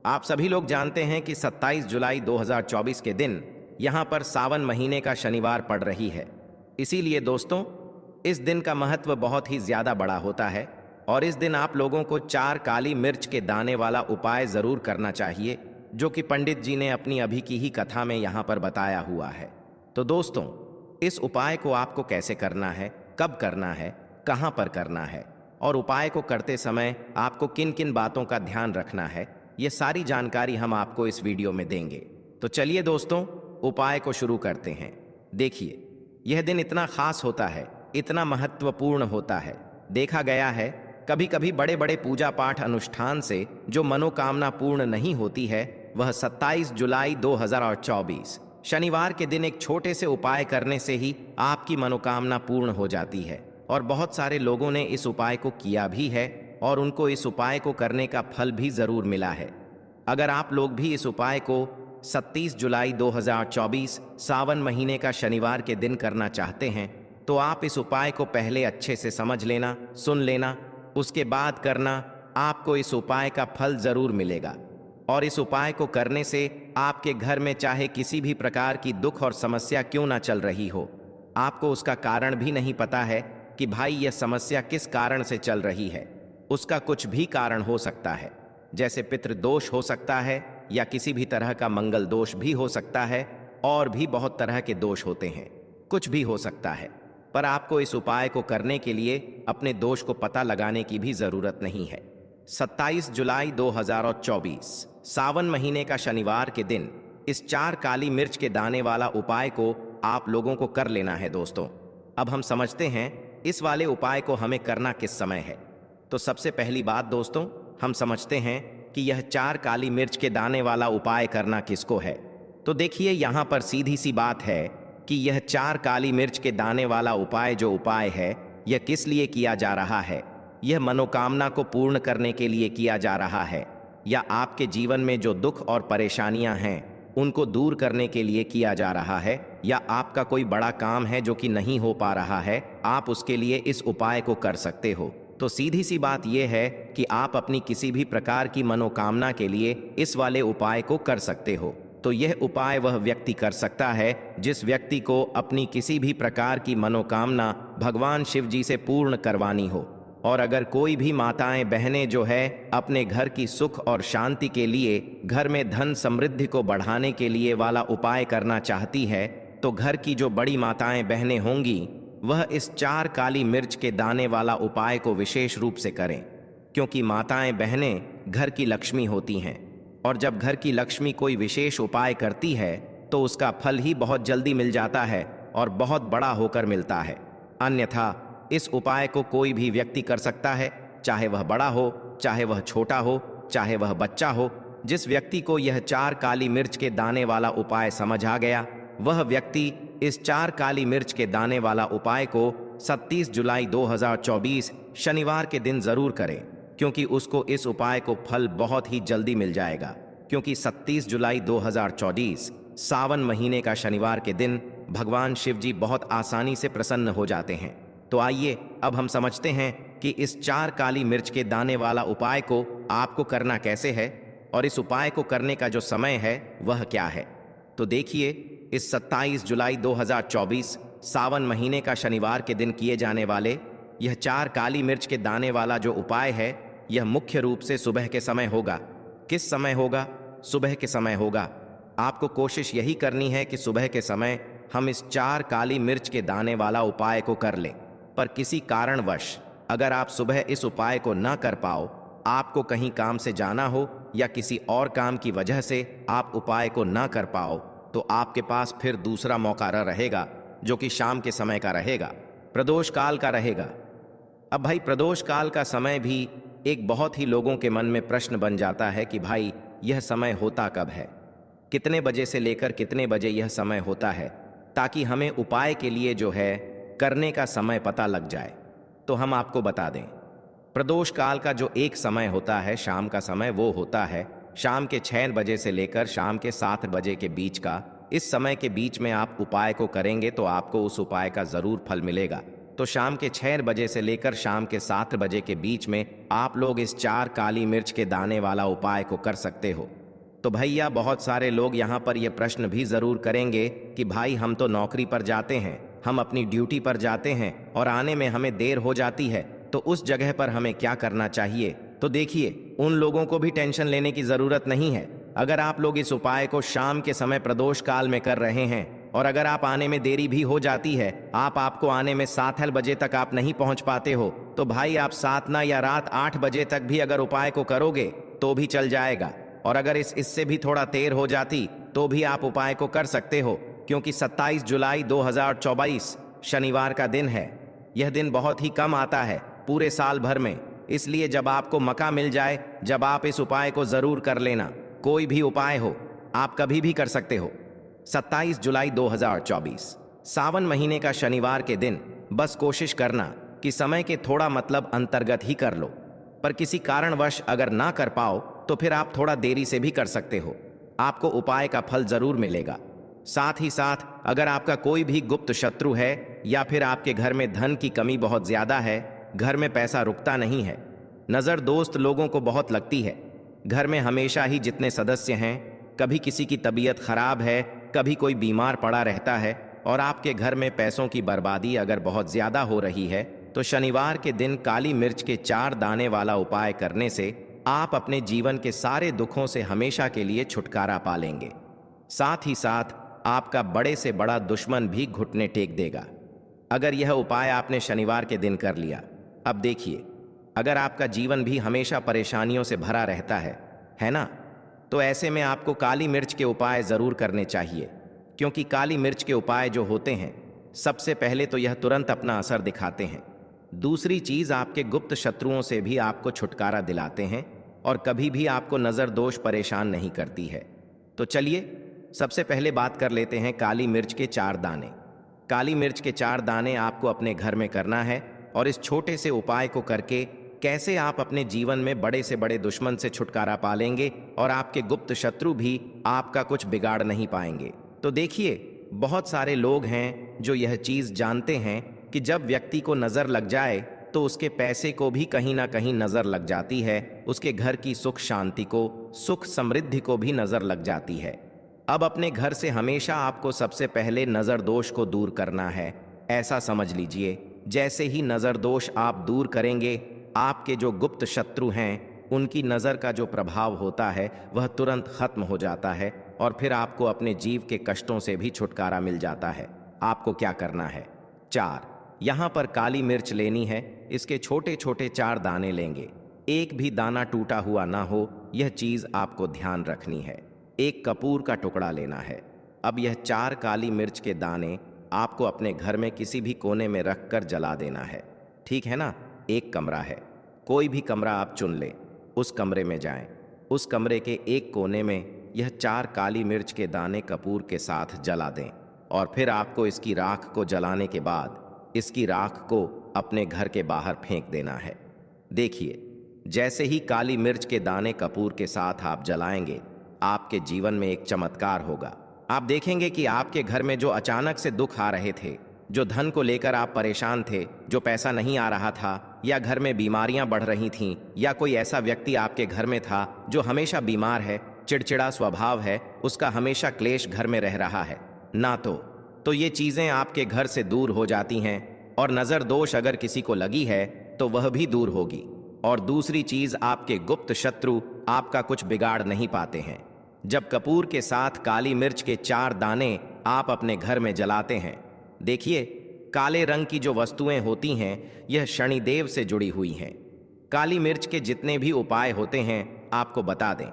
आप सभी लोग जानते हैं कि 27 जुलाई 2024 के दिन यहाँ पर सावन महीने का शनिवार पड़ रही है। इसीलिए दोस्तों, इस दिन का महत्व बहुत ही ज्यादा बड़ा होता है और इस दिन आप लोगों को 4 काली मिर्च के दाने वाला उपाय जरूर करना चाहिए, जो कि पंडित जी ने अपनी अभी की ही कथा में यहाँ पर बताया हुआ है। तो दोस्तों, इस उपाय को आपको कैसे करना है, कब करना है, कहाँ पर करना है और उपाय को करते समय आपको किन किन बातों का ध्यान रखना है, ये सारी जानकारी हम आपको इस वीडियो में देंगे। तो चलिए दोस्तों, उपाय को शुरू करते हैं। देखिए, यह दिन इतना खास होता है, इतना महत्वपूर्ण होता है। देखा गया है कभी कभी बड़े बड़े पूजा पाठ अनुष्ठान से जो मनोकामना पूर्ण नहीं होती है, वह 27 जुलाई 2024 शनिवार के दिन एक छोटे से उपाय करने से ही आपकी मनोकामना पूर्ण हो जाती है। और बहुत सारे लोगों ने इस उपाय को किया भी है और उनको इस उपाय को करने का फल भी जरूर मिला है। अगर आप लोग भी इस उपाय को 27 जुलाई 2024 सावन महीने का शनिवार के दिन करना चाहते हैं, तो आप इस उपाय को पहले अच्छे से समझ लेना, सुन लेना, उसके बाद करना। आपको इस उपाय का फल जरूर मिलेगा। और इस उपाय को करने से आपके घर में चाहे किसी भी प्रकार की दुख और समस्या क्यों ना चल रही हो, आपको उसका कारण भी नहीं पता है कि भाई यह समस्या किस कारण से चल रही है। उसका कुछ भी कारण हो सकता है, जैसे पितृदोष हो सकता है या किसी भी तरह का मंगल दोष भी हो सकता है, और भी बहुत तरह के दोष होते हैं, कुछ भी हो सकता है। पर आपको इस उपाय को करने के लिए अपने दोष को पता लगाने की भी जरूरत नहीं है। 27 जुलाई 2024 सावन महीने का शनिवार के दिन इस 4 काली मिर्च के दाने वाला उपाय को आप लोगों को कर लेना है दोस्तों। अब हम समझते हैं इस वाले उपाय को हमें करना किस समय है। तो सबसे पहली बात दोस्तों, हम समझते हैं कि यह 4 काली मिर्च के दाने वाला उपाय करना किसको है। तो देखिए, यहाँ पर सीधी सी बात है कि यह 4 काली मिर्च के दाने वाला उपाय जो उपाय है, यह किस लिए किया जा रहा है। यह मनोकामना को पूर्ण करने के लिए किया जा रहा है, या आपके जीवन में जो दुख और परेशानियां हैं उनको दूर करने के लिए किया जा रहा है, या आपका कोई बड़ा काम है जो कि नहीं हो पा रहा है, आप उसके लिए इस उपाय को कर सकते हो। तो सीधी सी बात यह है कि आप अपनी किसी भी प्रकार की मनोकामना के लिए इस वाले उपाय को कर सकते हो। तो यह उपाय वह व्यक्ति कर सकता है जिस व्यक्ति को अपनी किसी भी प्रकार की मनोकामना भगवान शिव जी से पूर्ण करवानी हो। और अगर कोई भी माताएं बहनें जो है अपने घर की सुख और शांति के लिए, घर में धन समृद्धि को बढ़ाने के लिए वाला उपाय करना चाहती है, तो घर की जो बड़ी माताएं बहनें होंगी वह इस 4 काली मिर्च के दाने वाला उपाय को विशेष रूप से करें, क्योंकि माताएं बहनें घर की लक्ष्मी होती हैं। और जब घर की लक्ष्मी कोई विशेष उपाय करती है तो उसका फल ही बहुत जल्दी मिल जाता है और बहुत बड़ा होकर मिलता है। अन्यथा इस उपाय को कोई भी व्यक्ति कर सकता है, चाहे वह बड़ा हो, चाहे वह छोटा हो, चाहे वह बच्चा हो। जिस व्यक्ति को यह 4 काली मिर्च के दाने वाला उपाय समझ आ गया, वह व्यक्ति इस 4 काली मिर्च के दाने वाला उपाय को 27 जुलाई 2024 शनिवार के दिन जरूर करे, क्योंकि उसको इस उपाय को फल बहुत ही जल्दी मिल जाएगा। क्योंकि 27 जुलाई 2024 सावन महीने का शनिवार के दिन भगवान शिव जी बहुत आसानी से प्रसन्न हो जाते हैं। तो आइए अब हम समझते हैं कि इस 4 काली मिर्च के दाने वाला उपाय को आपको करना कैसे है और इस उपाय को करने का जो समय है वह क्या है। तो देखिए, इस 27 जुलाई 2024 सावन महीने का शनिवार के दिन किए जाने वाले यह 4 काली मिर्च के दाने वाला जो उपाय है, यह मुख्य रूप से सुबह के समय होगा। किस समय होगा? सुबह के समय होगा। आपको कोशिश यही करनी है कि सुबह के समय हम इस 4 काली मिर्च के दाने वाला उपाय को कर लें। पर किसी कारणवश अगर आप सुबह इस उपाय को न कर पाओ, आपको कहीं काम से जाना हो या किसी और काम की वजह से आप उपाय को न कर पाओ, तो आपके पास फिर दूसरा मौका रहेगा, जो कि शाम के समय का रहेगा, प्रदोष काल का रहेगा। अब भाई, प्रदोष काल का समय भी एक बहुत ही लोगों के मन में प्रश्न बन जाता है कि भाई यह समय होता कब है, कितने बजे से लेकर कितने बजे यह समय होता है, ताकि हमें उपाय के लिए जो है करने का समय पता लग जाए। तो हम आपको बता दें, प्रदोष काल का जो एक समय होता है, शाम का समय, वो होता है शाम के 6 बजे से लेकर शाम के 7 बजे के बीच का। इस समय के बीच में आप उपाय को करेंगे तो आपको उस उपाय का जरूर फल मिलेगा। तो शाम के 6 बजे से लेकर शाम के 7 बजे के बीच में आप लोग इस 4 काली मिर्च के दाने वाला उपाय को कर सकते हो। तो भैया बहुत सारे लोग यहाँ पर ये प्रश्न भी ज़रूर करेंगे कि भाई हम तो नौकरी पर जाते हैं, हम अपनी ड्यूटी पर जाते हैं और आने में हमें देर हो जाती है, तो उस जगह पर हमें क्या करना चाहिए। तो देखिए, उन लोगों को भी टेंशन लेने की ज़रूरत नहीं है। अगर आप लोग इस उपाय को शाम के समय प्रदोष काल में कर रहे हैं और अगर आप आने में देरी भी हो जाती है, आपको आने में 7 बजे तक आप नहीं पहुंच पाते हो, तो भाई आप 7 ना या रात 8 बजे तक भी अगर उपाय को करोगे तो भी चल जाएगा। और अगर इससे भी थोड़ा देर हो जाती तो भी आप उपाय को कर सकते हो, क्योंकि 27 जुलाई 2024 शनिवार का दिन है। यह दिन बहुत ही कम आता है पूरे साल भर में, इसलिए जब आपको मौका मिल जाए, जब आप इस उपाय को ज़रूर कर लेना। कोई भी उपाय हो, आप कभी भी कर सकते हो। 27 जुलाई 2024 सावन महीने का शनिवार के दिन बस कोशिश करना कि समय के थोड़ा मतलब अंतर्गत ही कर लो, पर किसी कारणवश अगर ना कर पाओ तो फिर आप थोड़ा देरी से भी कर सकते हो। आपको उपाय का फल जरूर मिलेगा। साथ ही साथ अगर आपका कोई भी गुप्त शत्रु है या फिर आपके घर में धन की कमी बहुत ज्यादा है, घर में पैसा रुकता नहीं है, नजर दोस्त लोगों को बहुत लगती है, घर में हमेशा ही जितने सदस्य हैं, कभी किसी की तबीयत खराब है, कभी कोई बीमार पड़ा रहता है और आपके घर में पैसों की बर्बादी अगर बहुत ज्यादा हो रही है, तो शनिवार के दिन काली मिर्च के 4 दाने वाला उपाय करने से आप अपने जीवन के सारे दुखों से हमेशा के लिए छुटकारा पा लेंगे। साथ ही साथ आपका बड़े से बड़ा दुश्मन भी घुटने टेक देगा अगर यह उपाय आपने शनिवार के दिन कर लिया। अब देखिए, अगर आपका जीवन भी हमेशा परेशानियों से भरा रहता है ना, तो ऐसे में आपको काली मिर्च के उपाय ज़रूर करने चाहिए, क्योंकि काली मिर्च के उपाय जो होते हैं, सबसे पहले तो यह तुरंत अपना असर दिखाते हैं। दूसरी चीज़, आपके गुप्त शत्रुओं से भी आपको छुटकारा दिलाते हैं और कभी भी आपको नज़र दोष परेशान नहीं करती है। तो चलिए सबसे पहले बात कर लेते हैं काली मिर्च के 4 दाने। काली मिर्च के 4 दाने आपको अपने घर में करना है और इस छोटे से उपाय को करके कैसे आप अपने जीवन में बड़े से बड़े दुश्मन से छुटकारा पा लेंगे और आपके गुप्त शत्रु भी आपका कुछ बिगाड़ नहीं पाएंगे। तो देखिए, बहुत सारे लोग हैं जो यह चीज़ जानते हैं कि जब व्यक्ति को नज़र लग जाए तो उसके पैसे को भी कहीं ना कहीं नज़र लग जाती है, उसके घर की सुख शांति को, सुख समृद्धि को भी नज़र लग जाती है। अब अपने घर से हमेशा आपको सबसे पहले नज़र दोष को दूर करना है। ऐसा समझ लीजिए, जैसे ही नज़र दोष आप दूर करेंगे, आपके जो गुप्त शत्रु हैं उनकी नज़र का जो प्रभाव होता है वह तुरंत खत्म हो जाता है और फिर आपको अपने जीव के कष्टों से भी छुटकारा मिल जाता है। आपको क्या करना है, 4 यहाँ पर काली मिर्च लेनी है। इसके छोटे छोटे 4 दाने लेंगे, एक भी दाना टूटा हुआ ना हो, यह चीज़ आपको ध्यान रखनी है। एक कपूर का टुकड़ा लेना है। अब यह 4 काली मिर्च के दाने आपको अपने घर में किसी भी कोने में रखकर जला देना है, ठीक है ना। एक कमरा है, कोई भी कमरा आप चुन लें, उस कमरे में जाएं। उस कमरे के एक कोने में यह 4 काली मिर्च के दाने कपूर के साथ जला दें और फिर आपको इसकी राख को जलाने के बाद इसकी राख को अपने घर के बाहर फेंक देना है। देखिए, जैसे ही काली मिर्च के दाने कपूर के साथ आप जलाएंगे, आपके जीवन में एक चमत्कार होगा। आप देखेंगे कि आपके घर में जो अचानक से दुख आ रहे थे, जो धन को लेकर आप परेशान थे, जो पैसा नहीं आ रहा था, या घर में बीमारियां बढ़ रही थीं, या कोई ऐसा व्यक्ति आपके घर में था जो हमेशा बीमार है, चिड़चिड़ा स्वभाव है, उसका हमेशा क्लेश घर में रह रहा है ना, तो ये चीज़ें आपके घर से दूर हो जाती हैं और नज़र दोष अगर किसी को लगी है तो वह भी दूर होगी। और दूसरी चीज़, आपके गुप्त शत्रु आपका कुछ बिगाड़ नहीं पाते हैं। जब कपूर के साथ काली मिर्च के 4 दाने आप अपने घर में जलाते हैं, देखिए, काले रंग की जो वस्तुएं होती हैं यह शनिदेव से जुड़ी हुई हैं। काली मिर्च के जितने भी उपाय होते हैं आपको बता दें,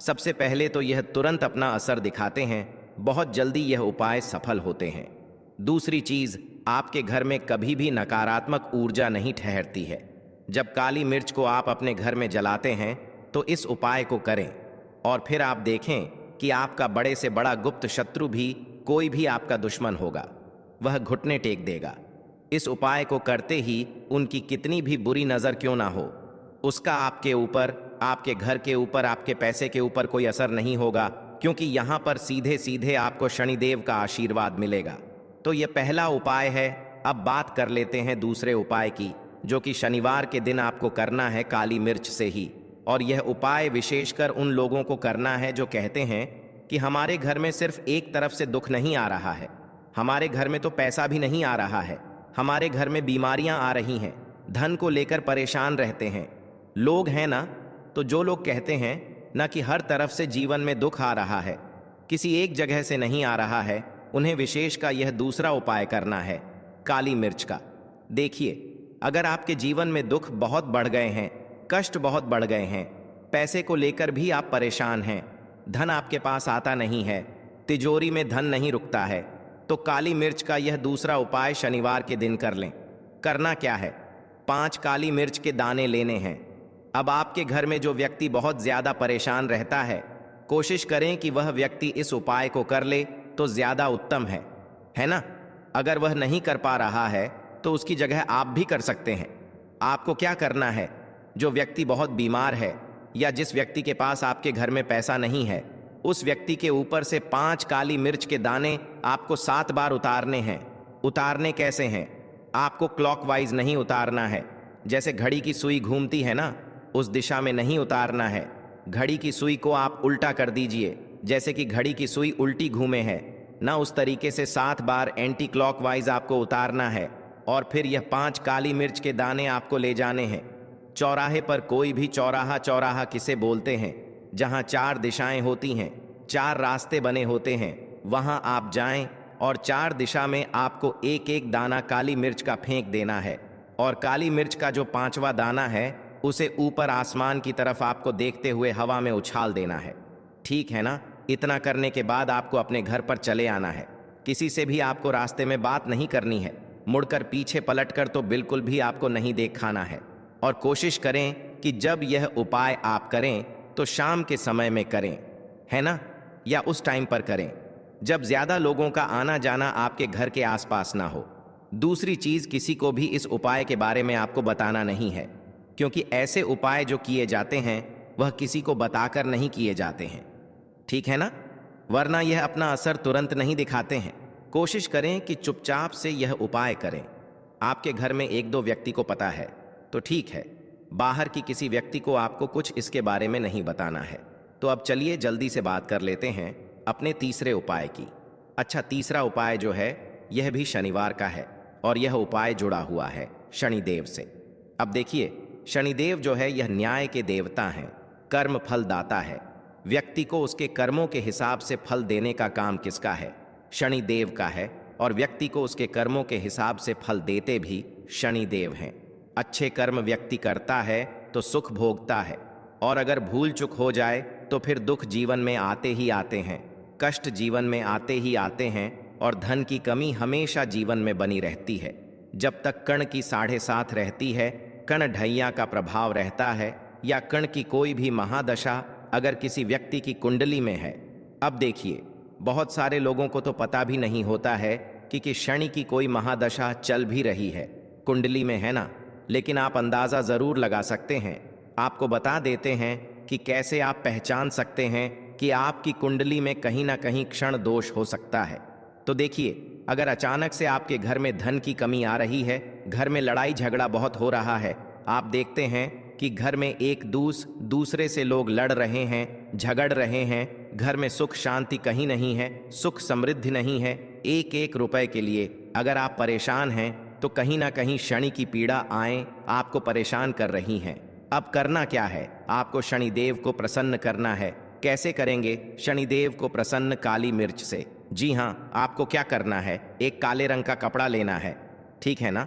सबसे पहले तो यह तुरंत अपना असर दिखाते हैं, बहुत जल्दी यह उपाय सफल होते हैं। दूसरी चीज़, आपके घर में कभी भी नकारात्मक ऊर्जा नहीं ठहरती है। जब काली मिर्च को आप अपने घर में जलाते हैं तो इस उपाय को करें और फिर आप देखें कि आपका बड़े से बड़ा गुप्त शत्रु भी, कोई भी आपका दुश्मन होगा, वह घुटने टेक देगा। इस उपाय को करते ही उनकी कितनी भी बुरी नज़र क्यों ना हो, उसका आपके ऊपर, आपके घर के ऊपर, आपके पैसे के ऊपर कोई असर नहीं होगा, क्योंकि यहाँ पर सीधे सीधे आपको शनिदेव का आशीर्वाद मिलेगा। तो यह पहला उपाय है अब बात कर लेते हैं दूसरे उपाय की, जो कि शनिवार के दिन आपको करना है काली मिर्च से ही। और यह उपाय विशेषकर उन लोगों को करना है जो कहते हैं कि हमारे घर में सिर्फ एक तरफ से दुख नहीं आ रहा है, हमारे घर में तो पैसा भी नहीं आ रहा है, हमारे घर में बीमारियां आ रही हैं, धन को लेकर परेशान रहते हैं लोग, हैं ना। तो जो लोग कहते हैं ना कि हर तरफ से जीवन में दुख आ रहा है, किसी एक जगह से नहीं आ रहा है, उन्हें विशेष का यह दूसरा उपाय करना है काली मिर्च का। देखिए, अगर आपके जीवन में दुख बहुत बढ़ गए हैं, कष्ट बहुत बढ़ गए हैं, पैसे को लेकर भी आप परेशान हैं, धन आपके पास आता नहीं है, तिजोरी में धन नहीं रुकता है, तो काली मिर्च का यह दूसरा उपाय शनिवार के दिन कर लें। करना क्या है, 5 काली मिर्च के दाने लेने हैं। अब आपके घर में जो व्यक्ति बहुत ज्यादा परेशान रहता है, कोशिश करें कि वह व्यक्ति इस उपाय को कर ले तो ज्यादा उत्तम है ना। अगर वह नहीं कर पा रहा है तो उसकी जगह आप भी कर सकते हैं। आपको क्या करना है, जो व्यक्ति बहुत बीमार है या जिस व्यक्ति के पास आपके घर में पैसा नहीं है, उस व्यक्ति के ऊपर से 5 काली मिर्च के दाने आपको 7 बार उतारने हैं। उतारने कैसे हैं, आपको क्लॉकवाइज नहीं उतारना है, जैसे घड़ी की सुई घूमती है ना, उस दिशा में नहीं उतारना है। घड़ी की सुई को आप उल्टा कर दीजिए, जैसे कि घड़ी की सुई उल्टी घूमे है ना, उस तरीके से 7 बार एंटी क्लॉकवाइज आपको उतारना है। और फिर यह 5 काली मिर्च के दाने आपको ले जाने हैं चौराहे पर। कोई भी चौराहा, चौराहा किसे बोलते हैं, जहां 4 दिशाएं होती हैं, 4 रास्ते बने होते हैं, वहां आप जाएं और 4 दिशा में आपको एक एक दाना काली मिर्च का फेंक देना है। और काली मिर्च का जो 5वां दाना है, उसे ऊपर आसमान की तरफ आपको देखते हुए हवा में उछाल देना है। ठीक है ना। इतना करने के बाद आपको अपने घर पर चले आना है। किसी से भी आपको रास्ते में बात नहीं करनी है, मुड़कर पीछे पलटकर तो बिल्कुल भी आपको नहीं दिखाना है। और कोशिश करें कि जब यह उपाय आप करें तो शाम के समय में करें, है ना, या उस टाइम पर करें जब ज्यादा लोगों का आना जाना आपके घर के आसपास ना हो। दूसरी चीज, किसी को भी इस उपाय के बारे में आपको बताना नहीं है, क्योंकि ऐसे उपाय जो किए जाते हैं वह किसी को बताकर नहीं किए जाते हैं, ठीक है ना, वरना यह अपना असर तुरंत नहीं दिखाते हैं। कोशिश करें कि चुपचाप से यह उपाय करें। आपके घर में 1-2 व्यक्ति को पता है तो ठीक है, बाहर की किसी व्यक्ति को आपको कुछ इसके बारे में नहीं बताना है। तो अब चलिए जल्दी से बात कर लेते हैं अपने तीसरे उपाय की। अच्छा, तीसरा उपाय जो है यह भी शनिवार का है और यह उपाय जुड़ा हुआ है शनिदेव से। अब देखिए, शनिदेव जो है यह न्याय के देवता हैं, कर्म फल दाता है। व्यक्ति को उसके कर्मों के हिसाब से फल देने का काम किसका है, शनिदेव का है। और व्यक्ति को उसके कर्मों के हिसाब से फल देते भी शनिदेव हैं। अच्छे कर्म व्यक्ति करता है तो सुख भोगता है, और अगर भूल चूक हो जाए तो फिर दुख जीवन में आते ही आते हैं, कष्ट जीवन में आते ही आते हैं, और धन की कमी हमेशा जीवन में बनी रहती है। जब तक कण की 7.5 रहती है, कण ढैया का प्रभाव रहता है, या कण की कोई भी महादशा अगर किसी व्यक्ति की कुंडली में है। अब देखिए, बहुत सारे लोगों को तो पता भी नहीं होता है कि शनि की कोई महादशा चल भी रही है, कुंडली में, है ना। लेकिन आप अंदाज़ा ज़रूर लगा सकते हैं। आपको बता देते हैं कि कैसे आप पहचान सकते हैं कि आपकी कुंडली में कहीं ना कहीं क्षण दोष हो सकता है। तो देखिए, अगर अचानक से आपके घर में धन की कमी आ रही है, घर में लड़ाई झगड़ा बहुत हो रहा है, आप देखते हैं कि घर में एक दूसरे से लोग लड़ रहे हैं, झगड़ रहे हैं, घर में सुख शांति कहीं नहीं है, सुख समृद्धि नहीं है, एक एक रुपए के लिए अगर आप परेशान हैं तो कहीं ना कहीं शनि की पीड़ा आए आपको परेशान कर रही हैं। अब करना क्या है, आपको शनिदेव को प्रसन्न करना है। कैसे करेंगे शनिदेव को प्रसन्न? काली मिर्च से। जी हाँ, आपको क्या करना है, एक काले रंग का कपड़ा लेना है, ठीक है ना,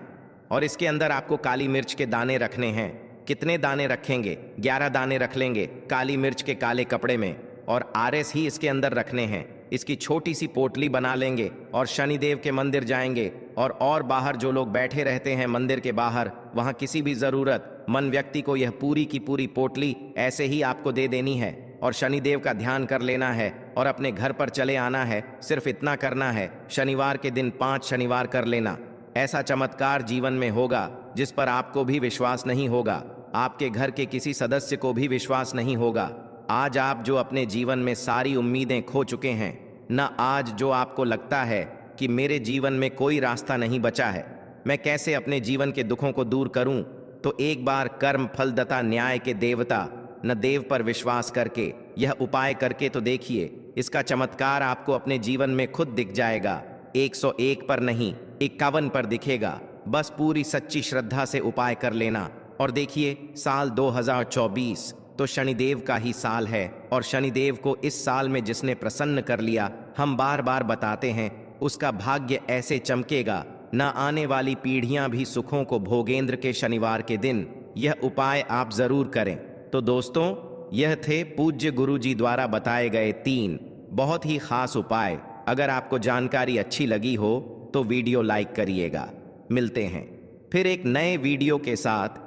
और इसके अंदर आपको काली मिर्च के दाने रखने हैं। कितने दाने रखेंगे? 11 दाने रख लेंगे काली मिर्च के काले कपड़े में, और आरएस ही इसके अंदर रखने हैं। इसकी छोटी सी पोटली बना लेंगे और शनिदेव के मंदिर जाएंगे, और बाहर जो लोग बैठे रहते हैं मंदिर के बाहर, वहां किसी भी जरूरत मन व्यक्ति को यह पूरी की पूरी पोटली ऐसे ही आपको दे देनी है, और शनिदेव का ध्यान कर लेना है और अपने घर पर चले आना है। सिर्फ इतना करना है, शनिवार के दिन 5 शनिवार कर लेना। ऐसा चमत्कार जीवन में होगा जिस पर आपको भी विश्वास नहीं होगा, आपके घर के किसी सदस्य को भी विश्वास नहीं होगा। आज आप जो अपने जीवन में सारी उम्मीदें खो चुके हैं, न आज जो आपको लगता है कि मेरे जीवन में कोई रास्ता नहीं बचा है, मैं कैसे अपने जीवन के दुखों को दूर करूं, तो एक बार कर्म फलदाता न्याय के देवता न देव पर विश्वास करके यह उपाय करके तो देखिए। इसका चमत्कार आपको अपने जीवन में खुद दिख जाएगा। 101 पर नहीं, 51 पर दिखेगा। बस पूरी सच्ची श्रद्धा से उपाय कर लेना और देखिए, साल 2024 तो शनिदेव का ही साल है, और शनिदेव को इस साल में जिसने प्रसन्न कर लिया, हम बार बार बताते हैं, उसका भाग्य ऐसे चमकेगा, न आने वाली पीढ़ियां भी सुखों को भोगेंद्र के शनिवार के दिन यह उपाय आप जरूर करें। तो दोस्तों, यह थे पूज्य गुरुजी द्वारा बताए गए 3 बहुत ही खास उपाय। अगर आपको जानकारी अच्छी लगी हो तो वीडियो लाइक करिएगा। मिलते हैं फिर एक नए वीडियो के साथ।